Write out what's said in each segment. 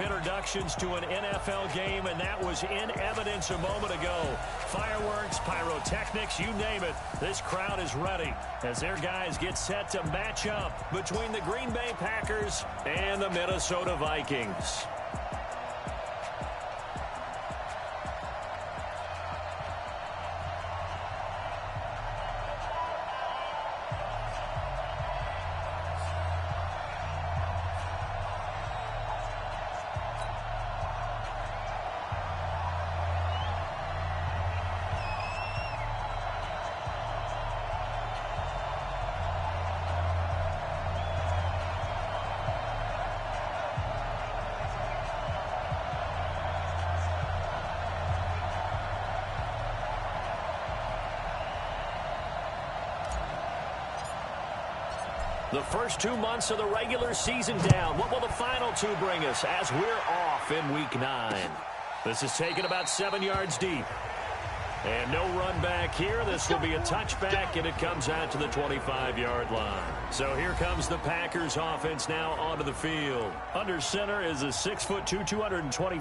introductions to an NFL game, and that was in evidence a moment ago. Fireworks, pyrotechnics, you name it. This crowd is ready as their guys get set to match up between the Green Bay Packers and the Minnesota Vikings. The first 2 months of the regular season down. What will the final two bring us as we're off in Week 9? This is taken about 7 yards deep. And no run back here. This will be a touchback, and it comes out to the 25-yard line. So here comes the Packers offense now onto the field. Under center is a 6'2", 220.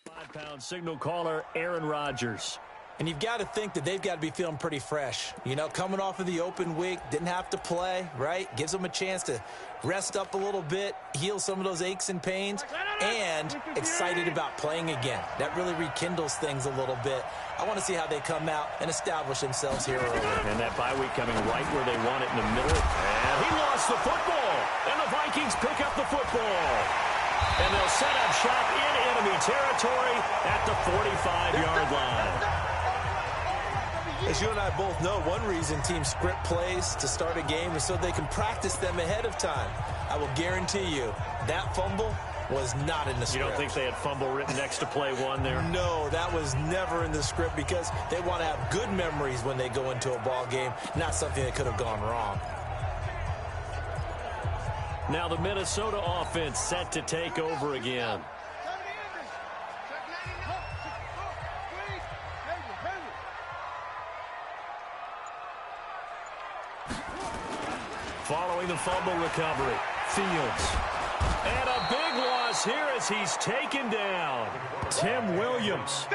Five-pound signal caller, Aaron Rodgers. And you've got to think that they've got to be feeling pretty fresh. You know, coming off of the open week, didn't have to play, right? Gives them a chance to rest up a little bit, heal some of those aches and pains, and excited about playing again. That really rekindles things a little bit. I want to see how they come out and establish themselves here early. And that bye week coming right where they want it in the middle. And he lost the football. And the Vikings pick up the football. And they'll set up shop in enemy territory at the 45-yard line. As you and I both know, one reason teams script plays to start a game is so they can practice them ahead of time. I will guarantee you that fumble was not in the script. You don't think they had fumble written next to play one there? No, that was never in the script because they want to have good memories when they go into a ball game, not something that could have gone wrong. Now the Minnesota offense set to take over again. Following the fumble recovery, Fields. And a big loss here as he's taken down. Tim Williams.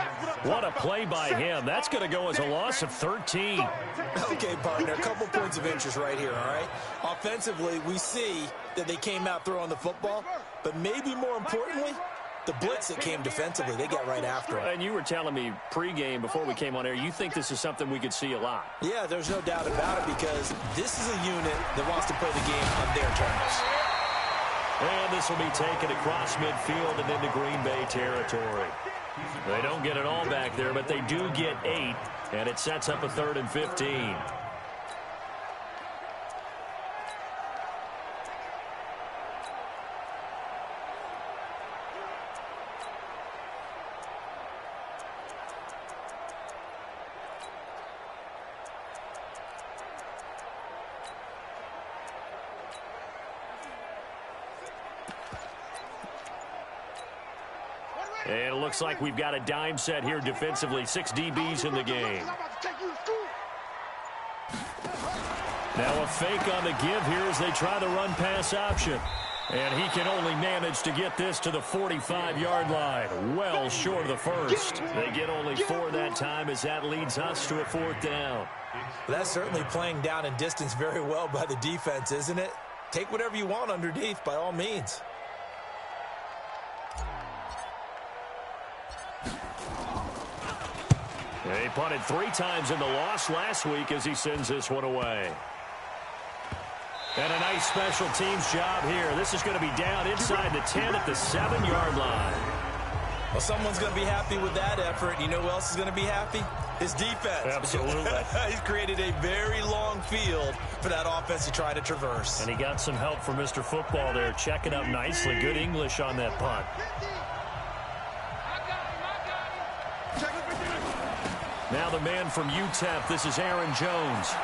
What a play by him. That's going to go as a loss of 13. Okay, partner, a couple points of interest right here, all right? Offensively, we see that they came out throwing the football, but maybe more importantly, the blitz that came defensively, they got right after it. And you were telling me pregame before we came on air, you think this is something we could see a lot. Yeah, there's no doubt about it because this is a unit that wants to play the game on their terms. And this will be taken across midfield and into Green Bay territory. They don't get it all back there, but they do get 8, and it sets up a 3rd and 15. And it looks like we've got a dime set here defensively. 6 DBs in the game. Now a fake on the give here as they try the run-pass option. And he can only manage to get this to the 45-yard line. Well short of the first. They get only 4 that time as that leads us to a 4th down. That's certainly playing down in distance very well by the defense, isn't it? Take whatever you want underneath by all means. He punted 3 times in the loss last week as he sends this one away. And a nice special teams job here. This is going to be down inside the 10 at the 7-yard line. Well, someone's going to be happy with that effort. You know who else is going to be happy? His defense. Absolutely. He's created a very long field for that offense to try to traverse. And he got some help from Mr. Football there, checking up nicely. Good English on that punt. Now the man from UTEP, this is Aaron Jones.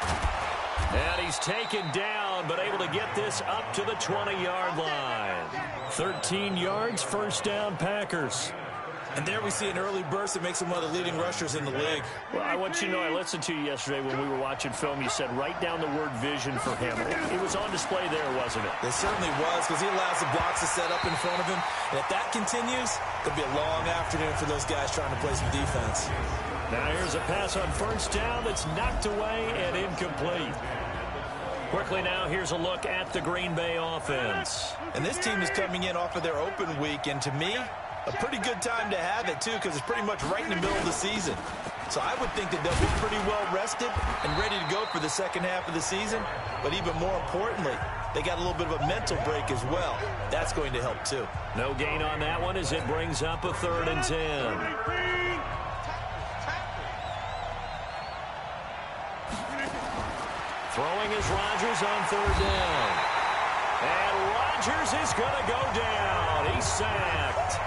And he's taken down, but able to get this up to the 20-yard line. 13 yards, first down, Packers. And there we see an early burst that makes him one of the leading rushers in the league. Well, I want you to know, I listened to you yesterday when we were watching film. You said write down the word vision for him. It was on display there, wasn't it? It certainly was, because he allows the blocks to set up in front of him. And if that continues, it'll be a long afternoon for those guys trying to play some defense. Now here's a pass on first down that's knocked away and incomplete. Quickly now, here's a look at the Green Bay offense. And this team is coming in off of their open week, and to me, a pretty good time to have it, too, because it's pretty much right in the middle of the season. So I would think that they'll be pretty well rested and ready to go for the second half of the season. But even more importantly, they got a little bit of a mental break as well. That's going to help, too. No gain on that one as it brings up a 3rd and 10. Throwing is Rodgers on 3rd down. And Rodgers is going to go down. He's sacked.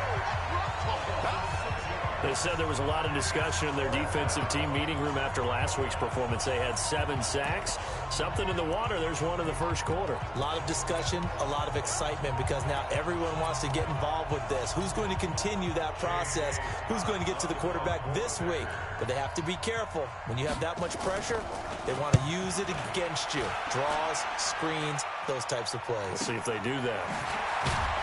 They said there was a lot of discussion in their defensive team meeting room after last week's performance. They had 7 sacks. Something in the water. There's one in the first quarter. A lot of discussion, a lot of excitement, because now everyone wants to get involved with this. Who's going to continue that process? Who's going to get to the quarterback this week? But they have to be careful. When you have that much pressure, they want to use it against you. Draws, screens, those types of plays. Let's see if they do that.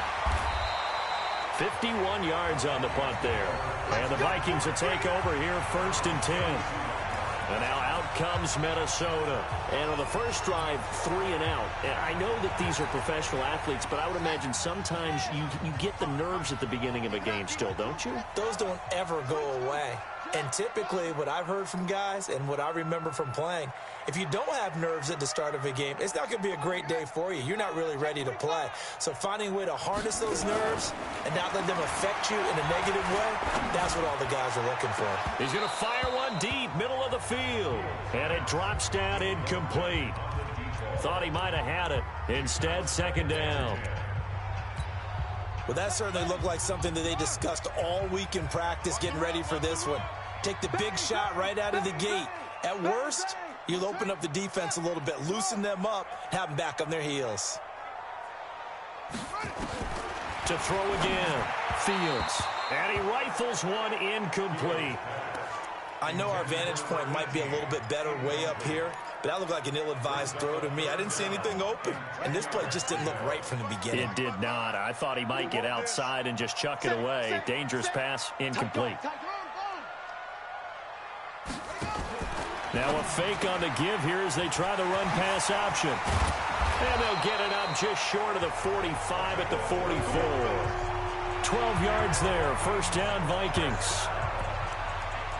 51 yards on the punt there. And the Vikings will take over here, 1st and 10. And now out comes Minnesota. And on the first drive, 3 and out. And I know that these are professional athletes, but I would imagine sometimes you get the nerves at the beginning of a game still, don't you? Those don't ever go away. And typically, what I've heard from guys and what I remember from playing, if you don't have nerves at the start of a game, it's not going to be a great day for you. You're not really ready to play. So finding a way to harness those nerves and not let them affect you in a negative way, that's what all the guys are looking for. He's going to fire one deep, middle of the field. And it drops down incomplete. Thought he might have had it. Instead, 2nd down. Well, that certainly looked like something that they discussed all week in practice getting ready for this one. Take the big shot right out of the gate. At worst, you'll open up the defense a little bit, loosen them up, have them back on their heels. To throw again, Fields. And he rifles one incomplete. I know our vantage point might be a little bit better way up here, but that looked like an ill-advised throw to me. I didn't see anything open, and this play just didn't look right from the beginning. It did not. I thought he might get outside and just chuck it away. Dangerous pass, incomplete. Now a fake on the give here as they try the run-pass option. And they'll get it up just short of the 45 at the 44. 12 yards there, 1st down Vikings.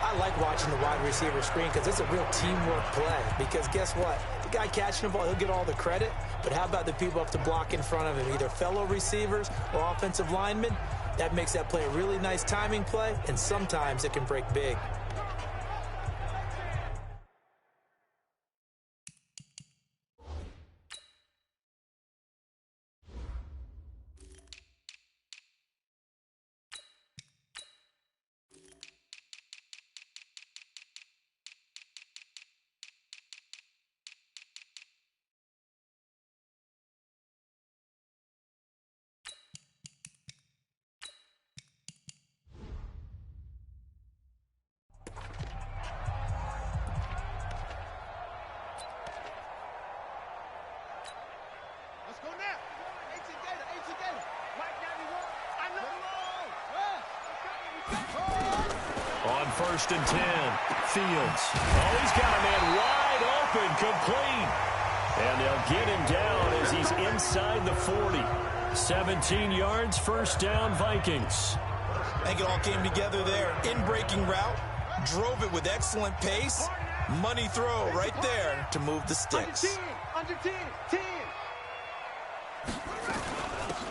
I like watching the wide receiver screen because it's a real teamwork play. Because guess what? The guy catching the ball, he'll get all the credit. But how about the people up to block in front of him, either fellow receivers or offensive linemen? That makes that play a really nice timing play, and sometimes it can break big. 1st and 10. Fields. Oh, he's got a man wide open, complete. And they'll get him down as he's inside the 40. 17 yards, 1st down, Vikings. I think it all came together there. In-breaking route, drove it with excellent pace. Money throw right there to move the sticks. Under 10, 10.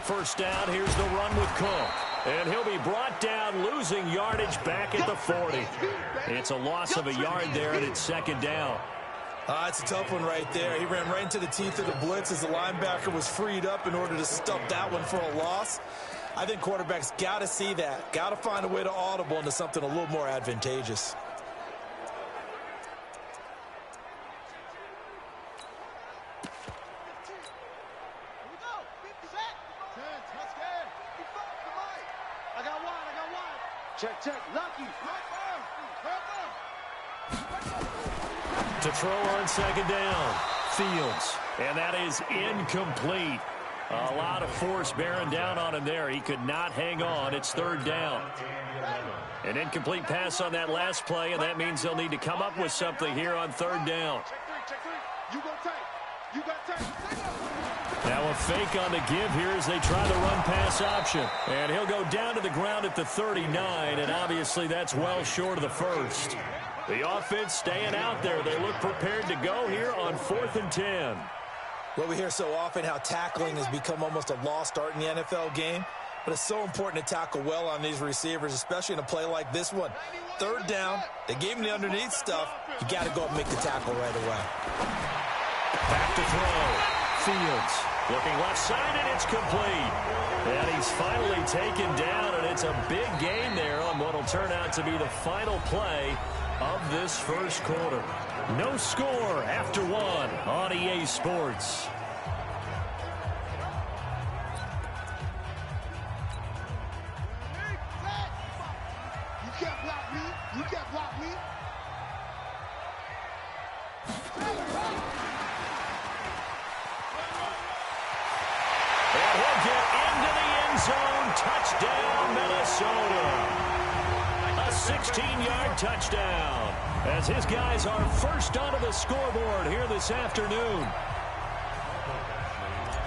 1st down, here's the run with Cook. And he'll be brought down, losing yardage back at the 40. It's a loss of a yard there, and it's 2nd down. It's a tough one right there. He ran right into the teeth of the blitz as the linebacker was freed up in order to stuff that one for a loss. I think quarterbacks got to see that. Got to find a way to audible into something a little more advantageous. Check. Lucky. To throw on 2nd down. Fields. And that is incomplete. A lot of force bearing down on him there. He could not hang on. It's 3rd down. An incomplete pass on that last play, and that means they'll need to come up with something here on 3rd down. Check 3. You got tight. Now a fake on the give here as they try the run-pass option. And he'll go down to the ground at the 39, and obviously that's well short of the 1st. The offense staying out there. They look prepared to go here on 4th and 10. Well, we hear so often how tackling has become almost a lost art in the NFL game. But it's so important to tackle well on these receivers, especially in a play like this one. 3rd down, they gave him the underneath stuff. You got to go up and make the tackle right away. Back to throw. Fields looking left side, and it's complete. And he's finally taken down, and it's a big gain there on what will turn out to be the final play of this 1st quarter. No score after 1 on EA Sports. You can't block me. And he'll get into the end zone. Touchdown, Minnesota. A 16-yard touchdown as his guys are first onto the scoreboard here this afternoon.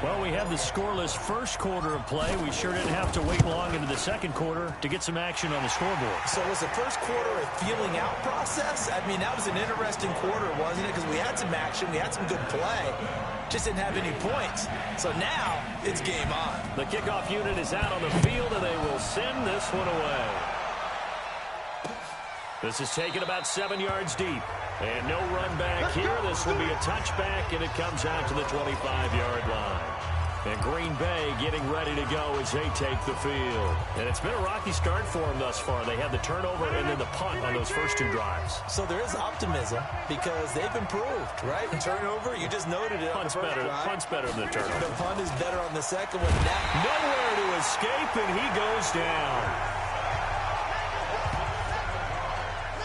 Well, we had the scoreless 1st quarter of play. We sure didn't have to wait long into the 2nd quarter to get some action on the scoreboard. So was the 1st quarter a feeling out process? I mean, that was an interesting quarter, wasn't it? Because we had some action, we had some good play, just didn't have any points. So now it's game on. The kickoff unit is out on the field, and they will send this one away. This is taken about 7 yards deep. And no run back here. This will be a touchback, and it comes out to the 25-yard line. And Green Bay getting ready to go as they take the field. And it's been a rocky start for them thus far. They had the turnover and then the punt on those first 2 drives. So there is optimism because they've improved, right? And turnover, you just noted it. Punt's better than the turnover. The punt is better on the 2nd one. Nowhere to escape, and he goes down.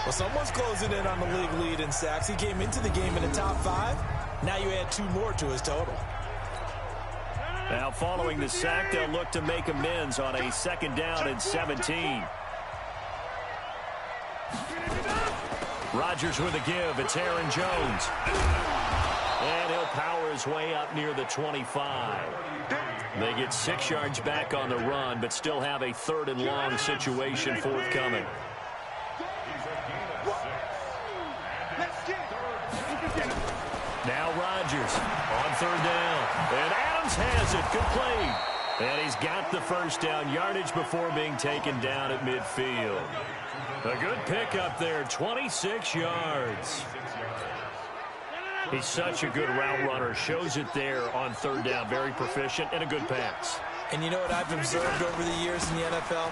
Well, someone's closing in on the league lead in sacks. He came into the game in the top 5. Now you add 2 more to his total. Now following the sack, they'll look to make amends on a 2nd down and 17. Rodgers with a give. It's Aaron Jones. And he'll power his way up near the 25. They get 6 yards back on the run, but still have a 3rd and long situation forthcoming. Now Rodgers on 3rd down. And Adams has it complete. And he's got the 1st down yardage before being taken down at midfield. A good pickup there, 26 yards. He's such a good route runner. Shows it there on 3rd down. Very proficient and a good pass. And you know what I've observed over the years in the NFL?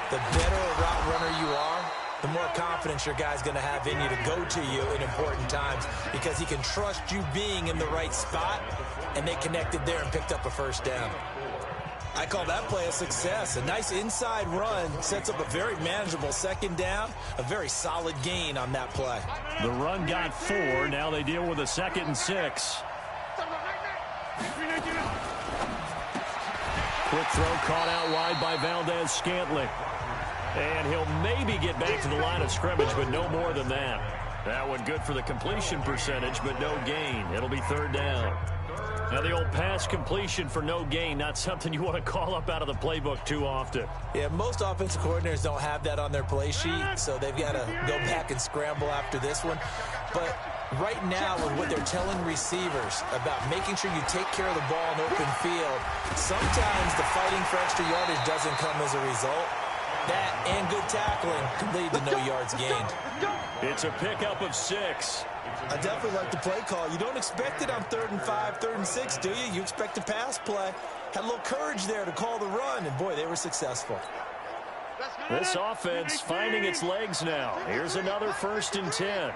The better a route runner you are, the more confidence your guy's going to have in you to go to you in important times because he can trust you being in the right spot, and they connected there and picked up a 1st down. I call that play a success. A nice inside run sets up a very manageable 2nd down, a very solid gain on that play. The run got 4. Now they deal with a 2nd and 6. Quick throw caught out wide by Valdez-Scantling. And he'll maybe get back to the line of scrimmage, but no more than that. That one good for the completion percentage, but no gain. It'll be third down. Now, the old pass completion for no gain, not something you want to call up out of the playbook too often. Yeah, most offensive coordinators don't have that on their play sheet, so they've got to go back and scramble after this one. But right now, with what they're telling receivers about making sure you take care of the ball in open field, sometimes the fighting for extra yardage doesn't come as a result. That and good tackling can lead to no yards gained. It's a pickup of 6. I definitely like the play call. You don't expect it on 3rd and 5, 3rd and 6, do you? You expect a pass play. Had a little courage there to call the run, and boy, they were successful. This offense finding its legs now. Here's another 1st and 10.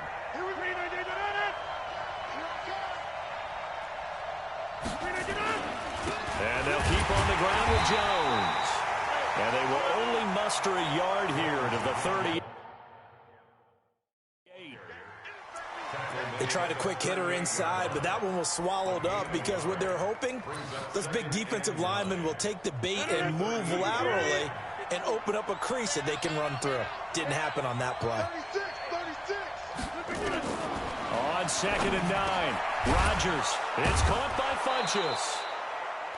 And they'll keep on the ground with Jones. And they will only muster a yard here to the 30. They tried a quick hitter inside, but that one was swallowed up because what they're hoping, those big defensive linemen will take the bait and move laterally and open up a crease that they can run through. Didn't happen on that play. 36. On 2nd and 9, Rodgers. It's caught by Funchess.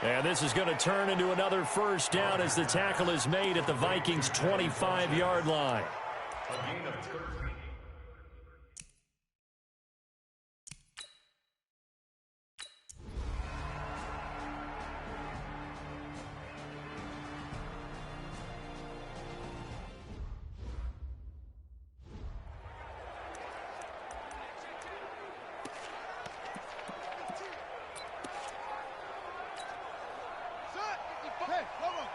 And this is going to turn into another 1st down as the tackle is made at the Vikings' 25-yard line. Hey, come on.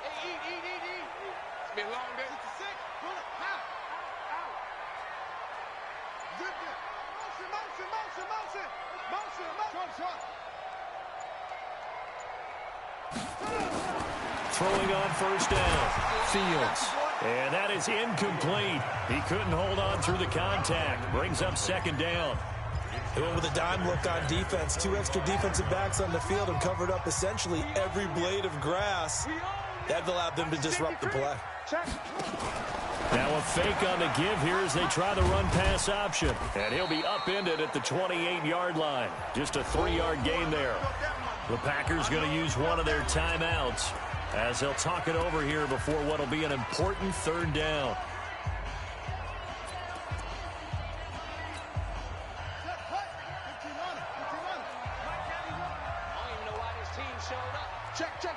Hey, eat. It's been a long day. 66. Pull it. Out. Zip it. Motion. Short. Throwing on 1st down. Fields. And that is incomplete. He couldn't hold on through the contact. Brings up 2nd down. They went with a dime look on defense. 2 extra defensive backs on the field and covered up essentially every blade of grass. That allowed them to disrupt the play. Now a fake on the give here as they try the run-pass option. And he'll be upended at the 28-yard line. Just a 3-yard gain there. The Packers going to use one of their timeouts as they'll talk it over here before what will be an important 3rd down.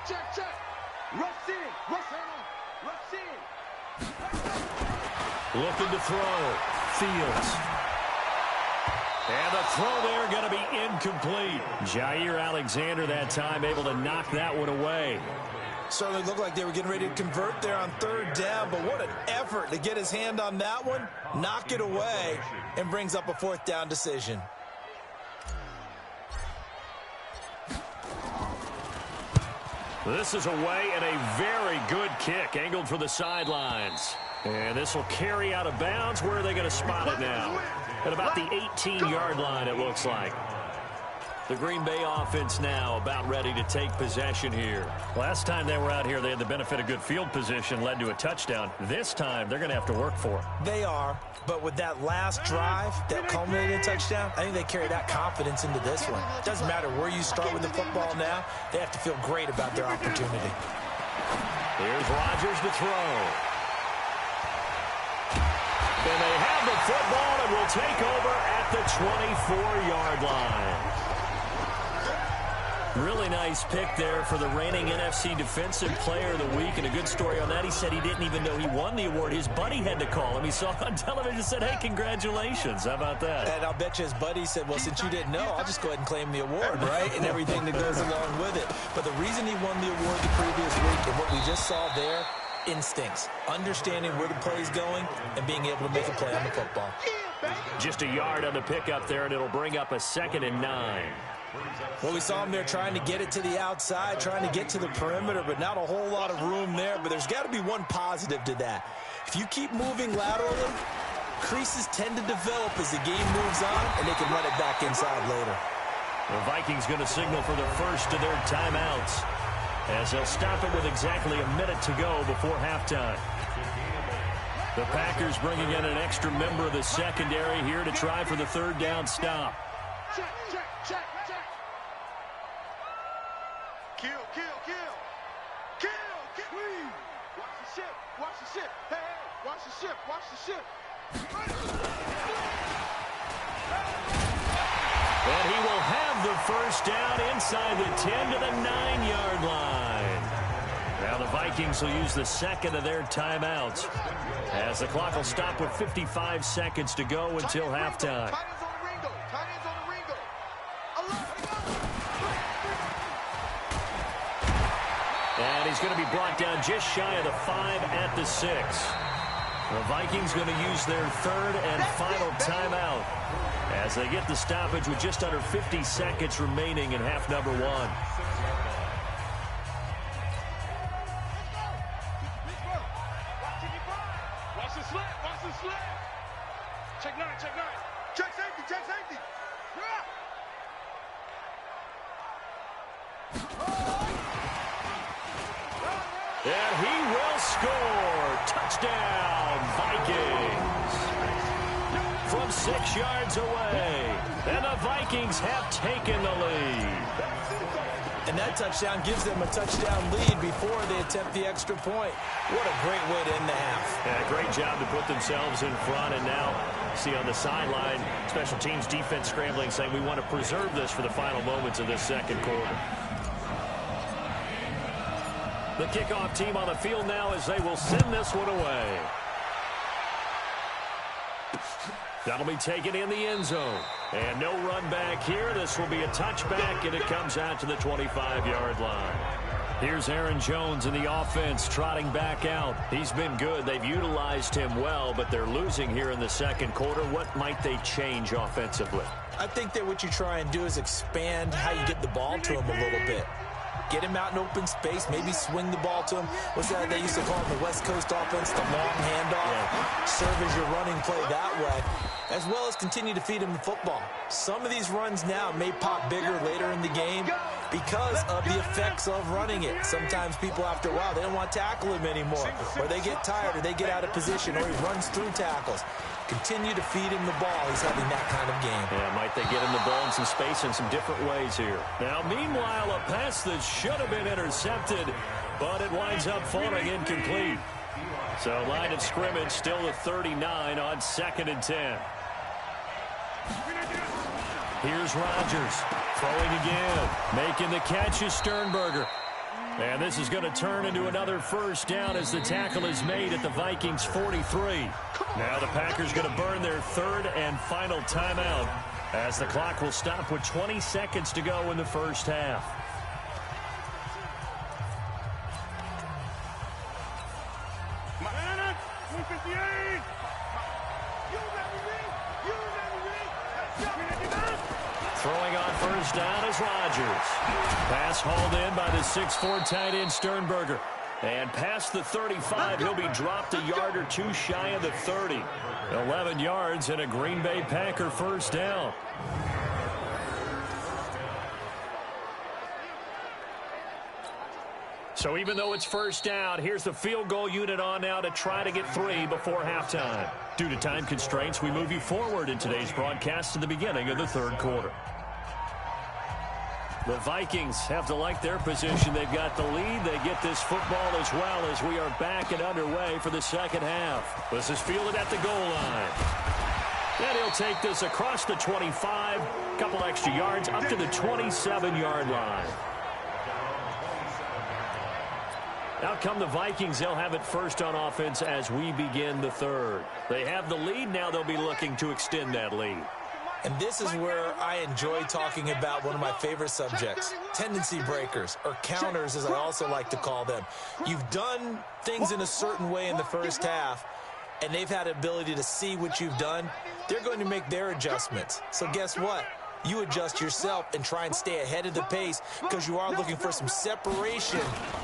Check. Rush in. Looking to throw. Fields. And the throw there going to be incomplete. Jair Alexander that time able to knock that one away. Certainly looked like they were getting ready to convert there on 3rd down, but what an effort to get his hand on that one, knock it away, and brings up a 4th down decision. This is away and a very good kick angled for the sidelines. And this will carry out of bounds. Where are they going to spot it now? At about the 18-yard line, it looks like. The Green Bay offense now about ready to take possession here. Last time they were out here, they had the benefit of good field position, led to a touchdown. This time, they're going to have to work for it. They are, but with that last drive that culminated in a touchdown, I think they carry that confidence into this one. Doesn't matter where you start with the football now, they have to feel great about their opportunity. Here's Rodgers to throw. And they have the football and will take over at the 24-yard line. Really nice pick there for the reigning NFC Defensive Player of the Week. And a good story on that. He said he didn't even know he won the award. His buddy had to call him. He saw it on television and said, hey, congratulations. How about that? And I'll bet you his buddy said, well, since you didn't know, I'll just go ahead and claim the award, right? And everything that goes along with it. But the reason he won the award the previous week and what we just saw there, instincts, understanding where the play is going and being able to make a play on the football. Just a yard on the pickup there, and it'll bring up a 2nd and 9. Well, we saw him there trying to get it to the outside, trying to get to the perimeter, but not a whole lot of room there. But there's got to be one positive to that. If you keep moving laterally, creases tend to develop as the game moves on, and they can run it back inside later. The Vikings going to signal for the first of their timeouts as they'll stop it with exactly a minute to go before halftime. The Packers bringing in an extra member of the secondary here to try for the third down stop. Check. Kill. Watch the ship. Hey, watch the ship. And he will have the first down inside the 10 to the 9-yard line. Now the Vikings will use the second of their timeouts, as the clock will stop with 55 seconds to go until halftime. Tight ends on the Ringo. And he's going to be brought down just shy of the 5 at the 6. The Vikings going to use their third and final timeout as they get the stoppage with just under 50 seconds remaining in half number 1. Watch the slip. Check 9. Check safety. And he will score. Touchdown, Vikings. From 6 yards away. And the Vikings have taken the lead. And that touchdown gives them a touchdown lead before they attempt the extra point. What a great way to end the half. Yeah, great job to put themselves in front. And now, see on the sideline, special teams defense scrambling, saying we want to preserve this for the final moments of this second quarter. The kickoff team on the field now as they will send this one away. That'll be taken in the end zone. And no run back here. This will be a touchback, and it comes out to the 25-yard line. Here's Aaron Jones in the offense trotting back out. He's been good. They've utilized him well, but they're losing here in the second quarter. What might they change offensively? I think that what you try and do is expand how you get the ball to him a little bit. Get him out in open space, maybe swing the ball to him. What's that they used to call in the West Coast offense, the long handoff? Yeah. Serve as your running play that way, as well as continue to feed him the football. Some of these runs now may pop bigger later in the game because of the effects of running it. Sometimes people, after a while, they don't want to tackle him anymore, or they get tired, or they get out of position, or he runs through tackles. Continue to feed him the ball. He's having that kind of game. Yeah, might they get him the ball in some space in some different ways here. Now, meanwhile, a pass that should have been intercepted, but it winds up falling incomplete. So, line of scrimmage still at 39 on 2nd and 10. Here's Rodgers throwing again. Making the catch is Sternberger. And this is going to turn into another first down as the tackle is made at the Vikings 43. Now the Packers going to burn their third and final timeout as the clock will stop with 20 seconds to go in the first half. Throwing on first down is Rodgers. Pass hauled in by the 6'4" tight end Sternberger. And past the 35, he'll be dropped a yard or two shy of the 30. 11 yards and a Green Bay Packer first down. So even though it's first down, here's the field goal unit on now to try to get 3 before halftime. Due to time constraints, we move you forward in today's broadcast to the beginning of the third quarter. The Vikings have to like their position. They've got the lead. They get this football as well as we are back and underway for the second half. This is fielded at the goal line. And he'll take this across the 25, a couple extra yards, up to the 27-yard line. Out come the Vikings. They'll have it first on offense as we begin the third. They have the lead. Now they'll be looking to extend that lead. And this is where I enjoy talking about one of my favorite subjects, tendency breakers, or counters as I also like to call them. You've done things in a certain way in the first half, and they've had the ability to see what you've done. They're going to make their adjustments. So guess what? You adjust yourself and try and stay ahead of the pace because you are looking for some separation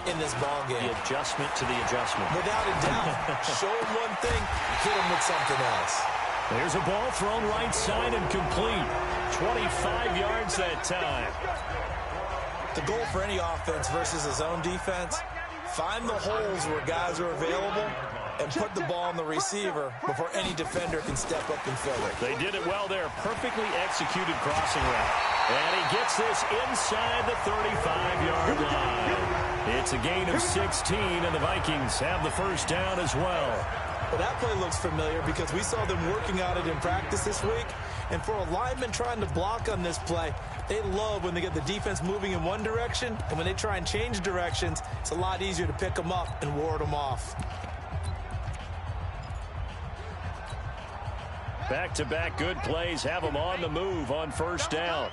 in this ball game. The adjustment to the adjustment. Without a doubt. Show them one thing, hit them with something else. There's a ball thrown right side and complete. 25 yards that time. The goal for any offense versus a zone defense, find the holes where guys are available and put the ball on the receiver before any defender can step up and fill it. They did it well there. Perfectly executed crossing route. And he gets this inside the 35-yard line. It's a gain of 16, and the Vikings have the first down as well. Well, that play looks familiar because we saw them working on it in practice this week. And for a lineman trying to block on this play, they love when they get the defense moving in one direction, and when they try and change directions, it's a lot easier to pick them up and ward them off. Back-to-back good plays have them on the move on first down.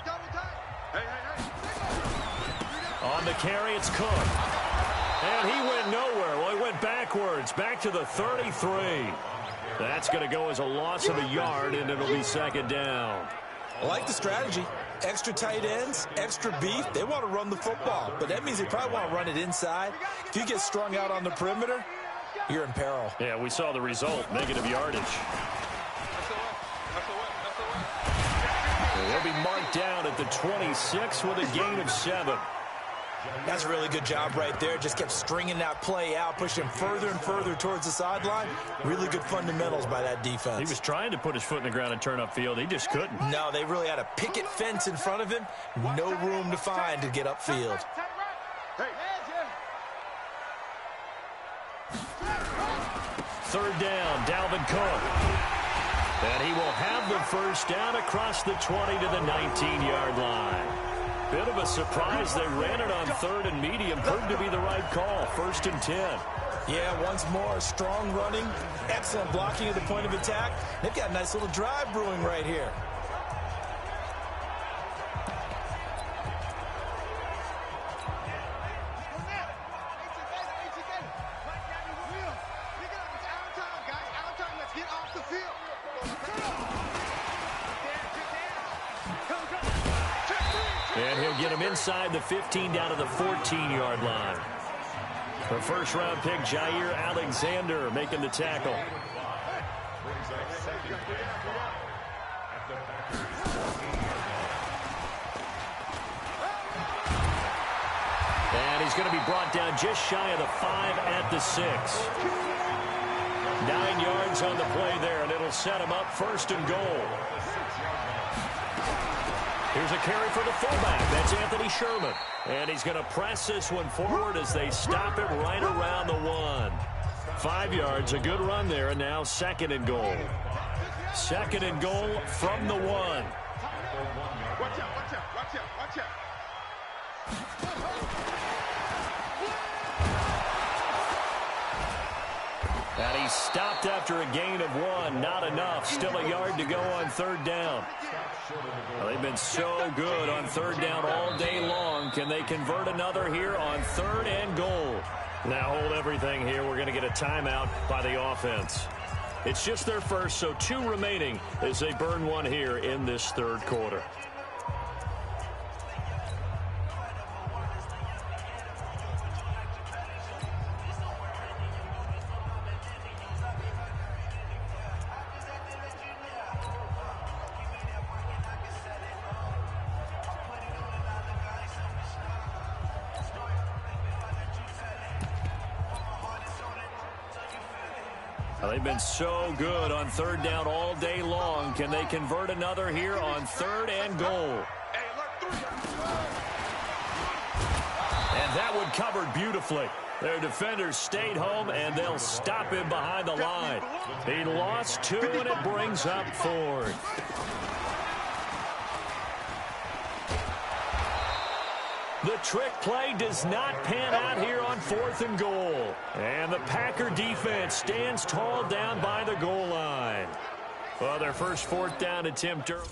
On the carry, it's Cook. And he went nowhere. Well, he went backwards, back to the 33. That's going to go as a loss of a yard, and it'll be second down. I like the strategy. Extra tight ends, extra beef. They want to run the football, but that means they probably want to run it inside. If you get strung out on the perimeter, you're in peril. Yeah, we saw the result, negative yardage. They'll be marked down at the 26 with a gain of 7. That's a really good job right there. Just kept stringing that play out, pushing him further and further towards the sideline. Really good fundamentals by that defense. He was trying to put his foot in the ground and turn upfield. He just couldn't. No, they really had a picket fence in front of him. No room to find to get upfield. Third down, Dalvin Cook. And he will have the first down across the 20 to the 19-yard line. Bit of a surprise. They ran it on third and medium. Proved to be the right call. First and 10. Yeah, once more, strong running, excellent blocking at the point of attack. They've got a nice little drive brewing right here. And he'll get him inside the 15 down to the 14-yard line. The first-round pick, Jair Alexander, making the tackle. And he's going to be brought down just shy of the 5 at the 6. 9 yards on the play there, and it'll set him up first and goal. Here's a carry for the fullback. That's Anthony Sherman. And he's going to press this one forward as they stop it right around the 1. 5 yards, a good run there, and now second and goal. Second and goal from the 1. Watch out, watch out, watch out, watch out. And he stopped after a gain of 1. Not enough. Still a yard to go on third down. Well, they've been so good on third down all day long. Can they convert another here on third and goal? Now hold everything here. We're going to get a timeout by the offense. It's just their first, so 2 remaining as they burn 1 here in this third quarter. They've been so good on third down all day long. Can they convert another here on third and goal? And that one covered beautifully. Their defenders stayed home, and they'll stop him behind the line. He lost 2, and it brings up 4th. The trick play does not pan out here on 4th and goal. And the Packer defense stands tall down by the goal line. Well, their first 4th down attempt early.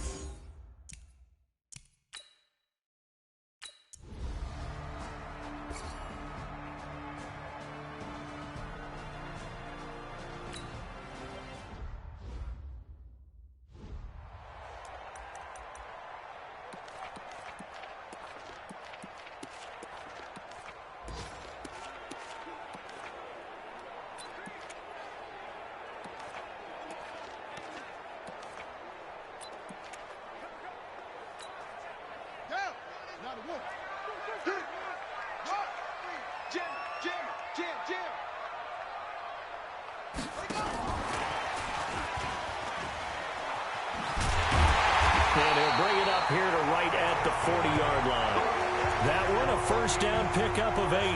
And he'll bring it up here to right at the 40-yard line. That one a first down pickup of 8.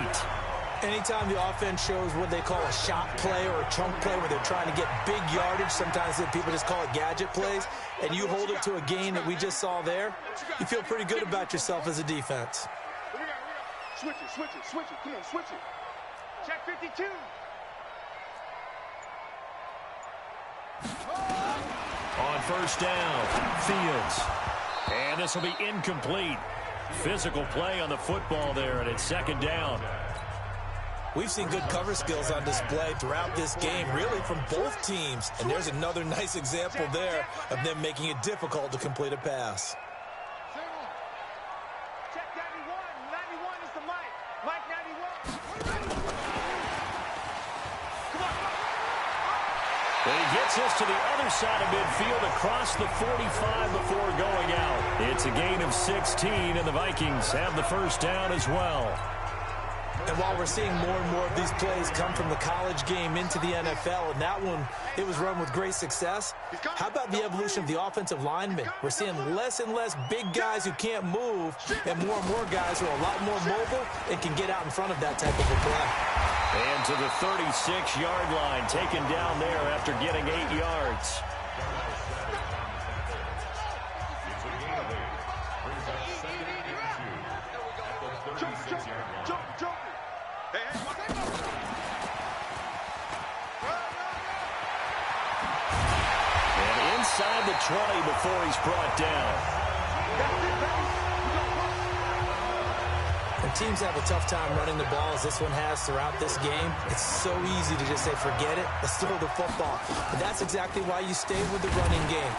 Anytime the offense shows what they call a shot play or a chunk play where they're trying to get big yardage, sometimes people just call it gadget plays, and you hold it to a gain that we just saw there, you feel pretty good about yourself as a defense. Switch it. Come on, switch it. Check 52. On first down, Fields. And this will be incomplete. Physical play on the football there, and it's second down. We've seen good cover skills on display throughout this game, really from both teams. And there's another nice example there of them making it difficult to complete a pass. Check 91. 91 is the Mike. Mike 91. Come on. And he gets us to the other side of midfield across the 45 before going out. It's a gain of 16, and the Vikings have the first down as well. And while we're seeing more and more of these plays come from the college game into the NFL, and that one, it was run with great success, how about the evolution of the offensive linemen? We're seeing less and less big guys who can't move and more guys who are a lot more mobile and can get out in front of that type of a play. And to the 36-yard line, taken down there after getting 8 yards. And inside the 20 before he's brought down. When teams have a tough time running the ball as this one has throughout this game, it's so easy to just say, forget it, let's throw the football. But that's exactly why you stay with the running game.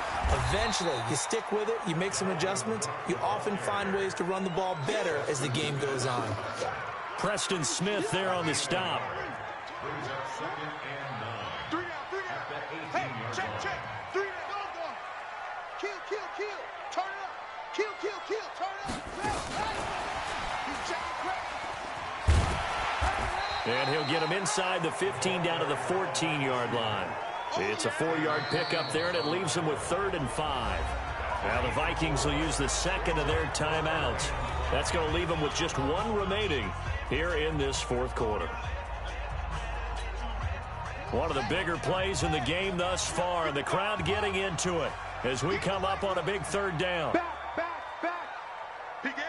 Eventually, you stick with it, you make some adjustments, you often find ways to run the ball better as the game goes on. Preston Smith there on the stop. 3 down. Hey, check. 3 down. Kill. Turn it up. Kill. Turn it up. And he'll get him inside the 15 down to the 14-yard line. It's a 4-yard pickup there, and it leaves them with 3rd and 5. Now the Vikings will use the second of their timeouts. That's going to leave them with just 1 remaining here in this 4th quarter. One of the bigger plays in the game thus far, and the crowd getting into it as we come up on a big 3rd down. Back. Big edge.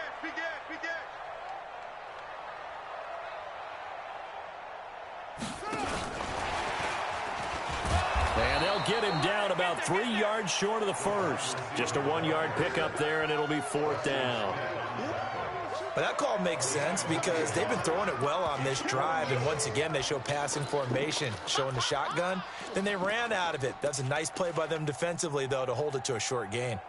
And they'll get him down about 3 yards short of the first. Just a 1-yard pickup there, and it'll be 4th down. But that call makes sense because they've been throwing it well on this drive, and once again they show passing formation, showing the shotgun. Then they ran out of it. That's a nice play by them defensively, though, to hold it to a short gain.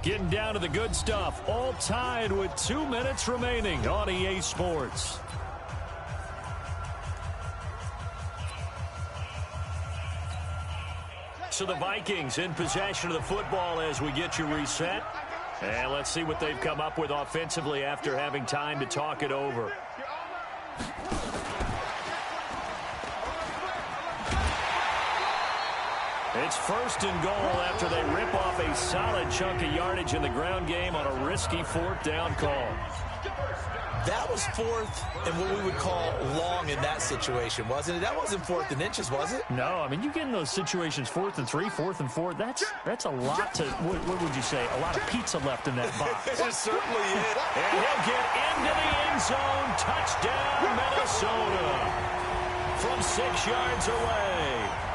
Getting down to the good stuff, all tied with 2 minutes remaining on EA Sports. So the Vikings in possession of the football as we get you reset. And let's see what they've come up with offensively after having time to talk it over. It's 1st and goal after they rip off a solid chunk of yardage in the ground game on a risky 4th down call. That was 4th and what we would call long in that situation, wasn't it? That wasn't 4th and inches, was it? No, I mean, you get in those situations 4th and 3, 4th and 4. That's a lot to, what would you say, a lot of pizza left in that box. It certainly is. And he'll get into the end zone. Touchdown, Minnesota. From 6 yards away.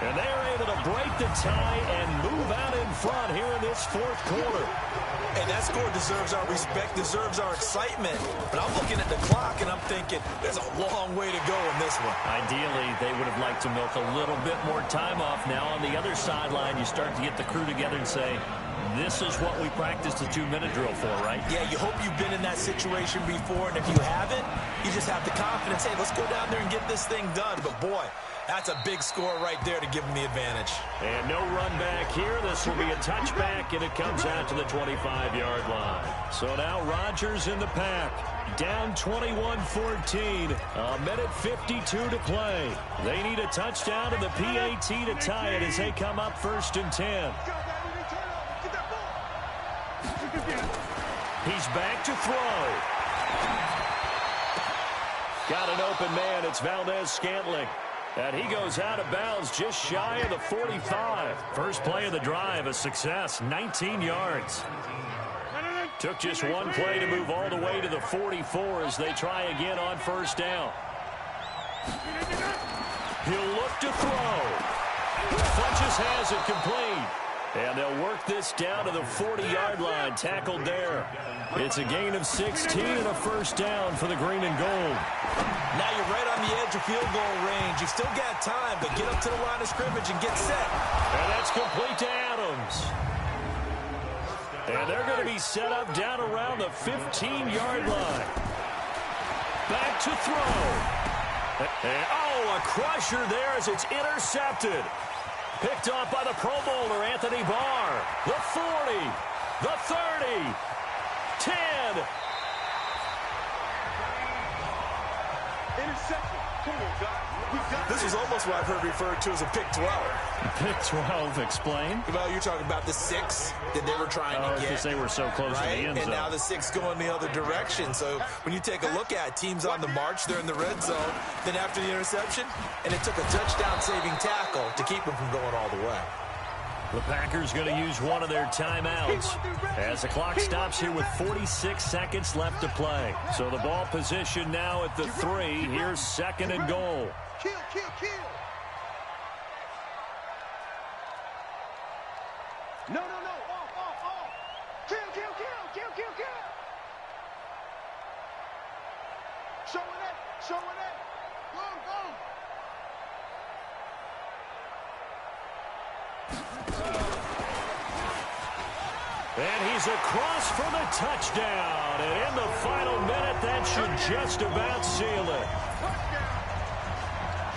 And they're able to break the tie and move out in front here in this 4th quarter. And that score deserves our respect, deserves our excitement. But I'm looking at the clock, and I'm thinking there's a long way to go in this one. Ideally, they would have liked to milk a little bit more time off. Now on the other sideline, you start to get the crew together and say, This is what we practiced the 2-minute drill for, right? Yeah, you hope you've been in that situation before, and if you haven't, you just have the confidence, hey, let's go down there and get this thing done. But, boy, that's a big score right there to give them the advantage. And no run back here. This will be a touchback, and it comes out to the 25-yard line. So now Rodgers in the pack. Down 21-14. A minute 52 to play. They need a touchdown and the PAT to tie it as they come up 1st and 10. He's back to throw. Got an open man. It's Valdez-Scantling. And he goes out of bounds just shy of the 45. First play of the drive, a success, 19 yards. Took just one play to move all the way to the 44 as they try again on 1st down. He'll look to throw. Funches has it complete. And they'll work this down to the 40-yard line, tackled there. It's a gain of 16 and a 1st down for the green and gold. Now you're right on the edge of field goal range. You've still got time, but get up to the line of scrimmage and get set. And that's complete to Adams. And they're going to be set up down around the 15-yard line. Back to throw. And, oh, a crusher there as it's intercepted. Picked off by the Pro Bowler, Anthony Barr. The 40, the 30, 10. Interception. Come on, guys. This is almost what I've heard referred to as a pick 12. Pick 12, explain. Well, you're talking about the 6 that they were trying to get. Because they were so close to the end zone. And now the 6 going the other direction. So when you take a look at teams on the march, they're in the red zone. Then after the interception, and it took a touchdown-saving tackle to keep them from going all the way. The Packers going to use one of their timeouts as the clock stops here with 46 seconds left to play. So the ball position now at the 3. Here's 2nd and goal. Kill, kill, kill. No, no, no. Off. Kill, kill, kill, kill, kill, kill. Show it. Go. And he's across for the touchdown. And in the final minute, that should just about seal it.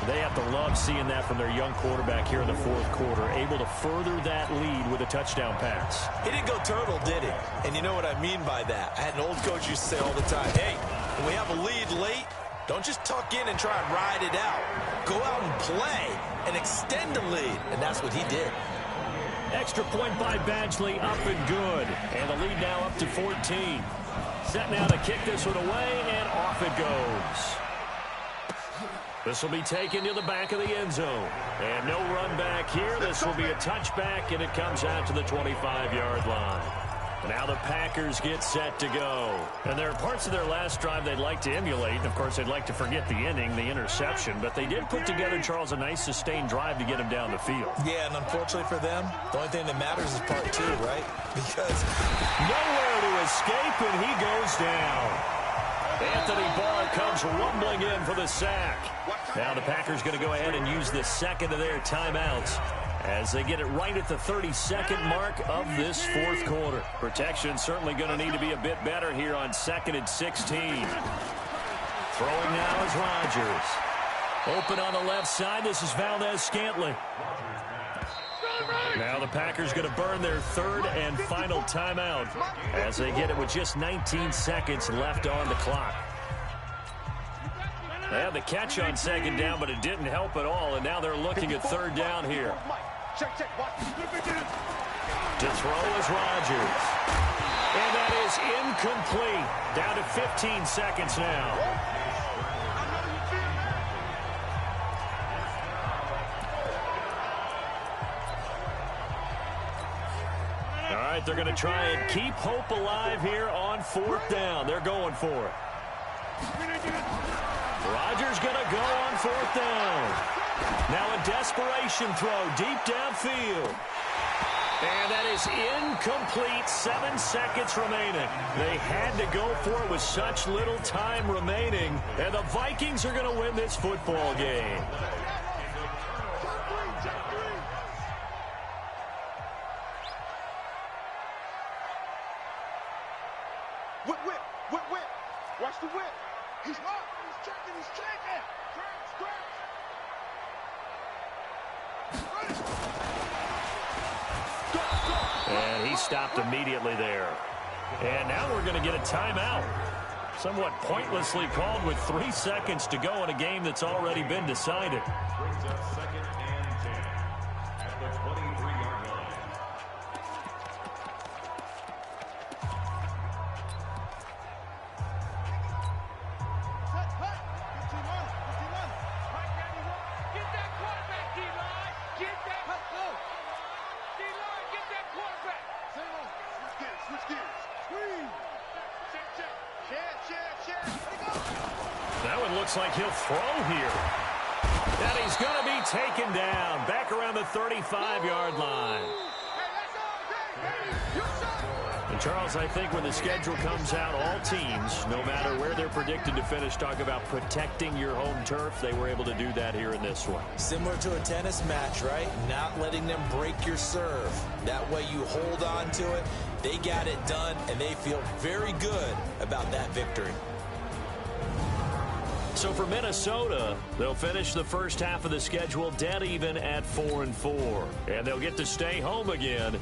They have to love seeing that from their young quarterback here in the 4th quarter, able to further that lead with a touchdown pass. He didn't go turtle, did he? And you know what I mean by that. I had an old coach used to say all the time, hey, when we have a lead late, don't just tuck in and try and ride it out. Go out and play and extend the lead. And that's what he did. Extra point by Badgley, up and good. And the lead now up to 14. Set now to kick this one away, and off it goes. This will be taken to the back of the end zone. And no run back here. This will be a touchback, and it comes out to the 25-yard line. Now the Packers get set to go. And there are parts of their last drive they'd like to emulate. Of course, they'd like to forget the inning, the interception. But they did put together, Charles, a nice sustained drive to get him down the field. Yeah, and unfortunately for them, the only thing that matters is part 2, right? Because nowhere to escape, and he goes down. Anthony Barr comes rumbling in for the sack. Now the Packers going to go ahead and use the 2nd of their timeouts as they get it right at the 32nd mark of this 4th quarter. Protection certainly going to need to be a bit better here on 2nd and 16. Throwing now is Rodgers. Open on the left side. This is Valdez-Scantling. Now the Packers going to burn their 3rd and final timeout as they get it with just 19 seconds left on the clock. They had the catch on 2nd down, but it didn't help at all, and now they're looking at 3rd down here. To throw is Rodgers. And that is incomplete. Down to 15 seconds now. All right, they're going to try and keep hope alive here on 4th down. They're going for it. Rodgers going to go on 4th down. Now a desperation throw deep downfield. And that is incomplete. 7 seconds remaining. They had to go for it with such little time remaining. And the Vikings are going to win this football game. Whip, whip, whip, whip. Watch the whip. He's up. He's checking. He's checking. Scratch, scratch. And he stopped immediately there. And now we're going to get a timeout. Somewhat pointlessly called with 3 seconds to go in a game that's already been decided. Brings up 2nd and 10 at the 23-yard line. Hut, hut. Get your run. Get your run. Right down the road. Get that quarterback, D-line. Get that. Hut, go. D-line, get that quarterback. Same on. Switch gears. Switch gears. Screen. Check, check. Check. Let it go. That one looks like he'll throw here. And he's going to be taken down back around the 35-yard line. Hey, that's all day, baby. Your shot. And Charles, I think when the schedule comes out, all teams, no matter where they're predicted to finish, talk about protecting your home turf. They were able to do that here in this one. Similar to a tennis match, right? Not letting them break your serve. That way you hold on to it. They got it done, and they feel very good about that victory. So for Minnesota, they'll finish the first half of the schedule dead even at 4-4. And they'll get to stay home again